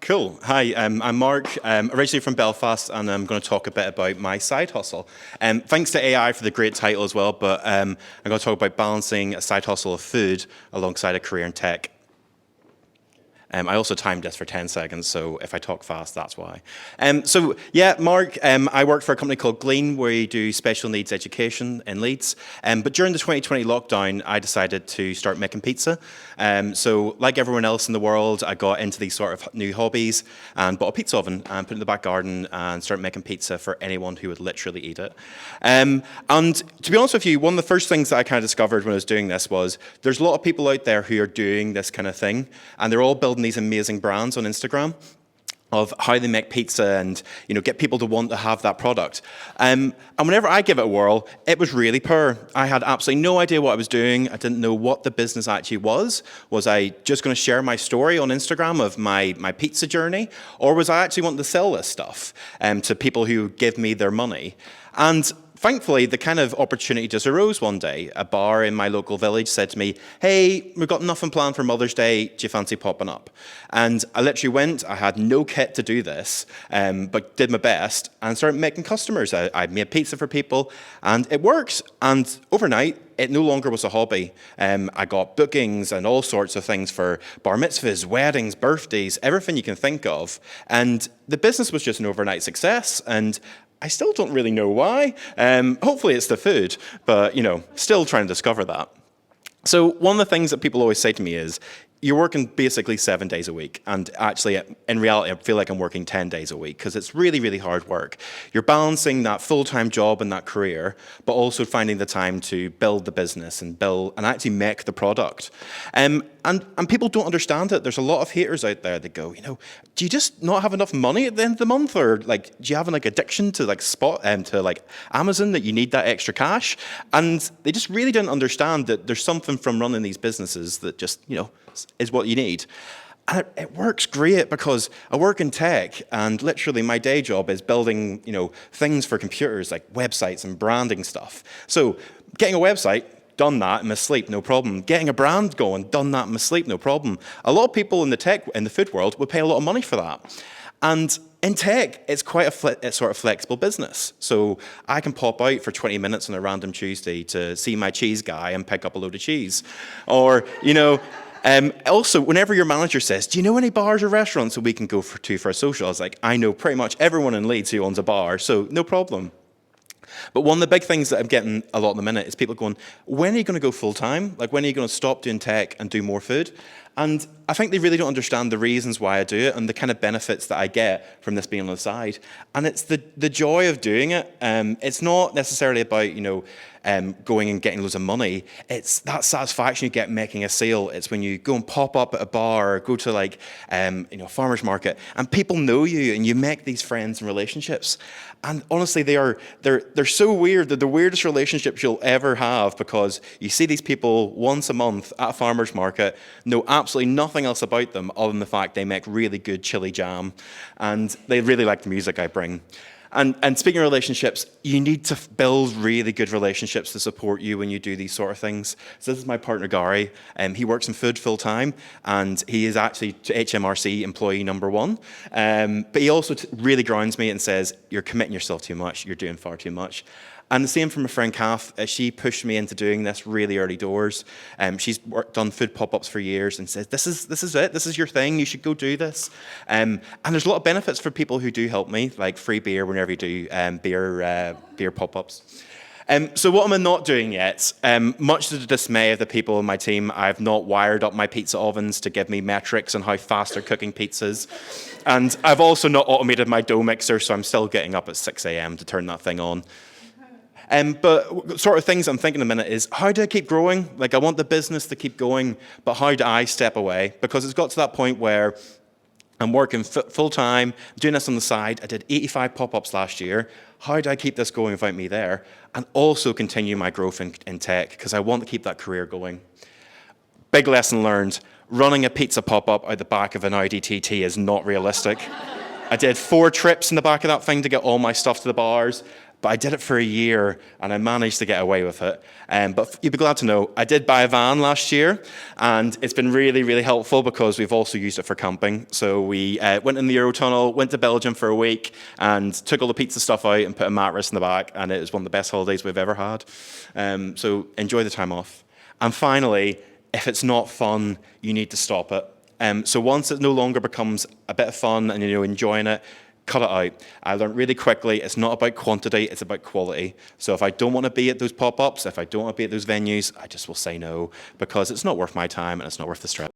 Cool. Hi, I'm Mark. Originally from Belfast, and I'm going to talk a bit about my side hustle. Thanks to AI for the great title as well, but I'm going to talk about balancing a side hustle of food alongside a career in tech. I also timed this for 10 seconds, so if I talk fast, that's why. Mark, I work for a company called Glean, where we do special needs education in Leeds. But during the 2020 lockdown, I decided to start making pizza. So like everyone else in the world, I got into these sort of new hobbies and bought a pizza oven and put it in the back garden and started making pizza for anyone who would literally eat it. And to be honest with you, one of the first things that I kind of discovered when I was doing this was there's a lot of people out there who are doing this kind of thing, and they're all building these amazing brands on Instagram of how they make pizza and get people to want to have that product. And whenever I give it a whirl, it was really poor. I had absolutely no idea what I was doing. I didn't know what the business actually was. Was I just going to share my story on Instagram of my pizza journey? Or was I actually wanting to sell this stuff to people who give me their money? And thankfully, the kind of opportunity just arose one day. A bar in my local village said to me, "Hey, we've got nothing planned for Mother's Day. Do you fancy popping up?" And I literally went. I had no kit to do this, but did my best and started making customers. I made pizza for people, and it worked. And overnight, it no longer was a hobby. I got bookings and all sorts of things for bar mitzvahs, weddings, birthdays, everything you can think of. And the business was just an overnight success. And I still don't really know why. Hopefully it's the food, but still trying to discover that. So one of the things that people always say to me is, you're working basically 7 days a week. And actually, in reality, I feel like I'm working 10 days a week because it's really, really hard work. You're balancing that full-time job and that career, but also finding the time to build the business and actually make the product. And people don't understand it. There's a lot of haters out there that go, do you just not have enough money at the end of the month? Or do you have an addiction to to Amazon that you need that extra cash? And they just really didn't understand that there's something from running these businesses that just, is what you need. And it works great because I work in tech, and literally my day job is building, things for computers like websites and branding stuff. So getting a website, done that in my sleep, no problem. Getting a brand going, done that in my sleep, no problem. A lot of people in the food world would pay a lot of money for that. And in tech, it's quite a sort of flexible business. So I can pop out for 20 minutes on a random Tuesday to see my cheese guy and pick up a load of cheese. Or, also, whenever your manager says, "Do you know any bars or restaurants that we can go to for a social?" I was like, "I know pretty much everyone in Leeds who owns a bar, so no problem." But one of the big things that I'm getting a lot in the minute is people going, "When are you going to go full-time? When are you going to stop doing tech and do more food?" And I think they really don't understand the reasons why I do it and the kind of benefits that I get from this being on the side. And it's the joy of doing it. It's not necessarily about, going and getting loads of money. It's that satisfaction you get making a sale. It's when you go and pop up at a bar or go to a farmer's market and people know you and you make these friends and relationships. And honestly, they're so weird. They're the weirdest relationships you'll ever have because you see these people once a month at a farmer's market, know absolutely nothing else about them other than the fact they make really good chili jam, and they really like the music I bring. And speaking of relationships, you need to build really good relationships to support you when you do these sort of things. So this is my partner, Gary. He works in food full time, and he is actually HMRC employee number 1. But he also really grounds me and says, "You're committing yourself too much. You're doing far too much." And the same from a friend, Kath. She pushed me into doing this really early doors. She's done food pop-ups for years and says, this is it. This is your thing. You should go do this. And there's a lot of benefits for people who do help me, like free beer whenever you do beer pop-ups. So what am I not doing yet? Much to the dismay of the people in my team, I've not wired up my pizza ovens to give me metrics on how fast they're cooking pizzas. And I've also not automated my dough mixer, so I'm still getting up at 6 a.m. to turn that thing on. But sort of things I'm thinking a minute is, how do I keep growing? I want the business to keep going, but how do I step away? Because it's got to that point where I'm working full-time, doing this on the side. I did 85 pop-ups last year. How do I keep this going without me there? And also continue my growth in tech, because I want to keep that career going. Big lesson learned. Running a pizza pop-up out the back of an Audi TT is not realistic. I did 4 trips in the back of that thing to get all my stuff to the bars. but I did it for a year, and I managed to get away with it. But you'd be glad to know, I did buy a van last year, and it's been really, really helpful because we've also used it for camping. So we went in the Eurotunnel, went to Belgium for a week, and took all the pizza stuff out and put a mattress in the back, and it was one of the best holidays we've ever had. So enjoy the time off. And finally, if it's not fun, you need to stop it. So once it no longer becomes a bit of fun and you're enjoying it, cut it out. I learned really quickly, it's not about quantity, it's about quality. So if I don't want to be at those pop-ups, if I don't want to be at those venues, I just will say no, because it's not worth my time and it's not worth the stress.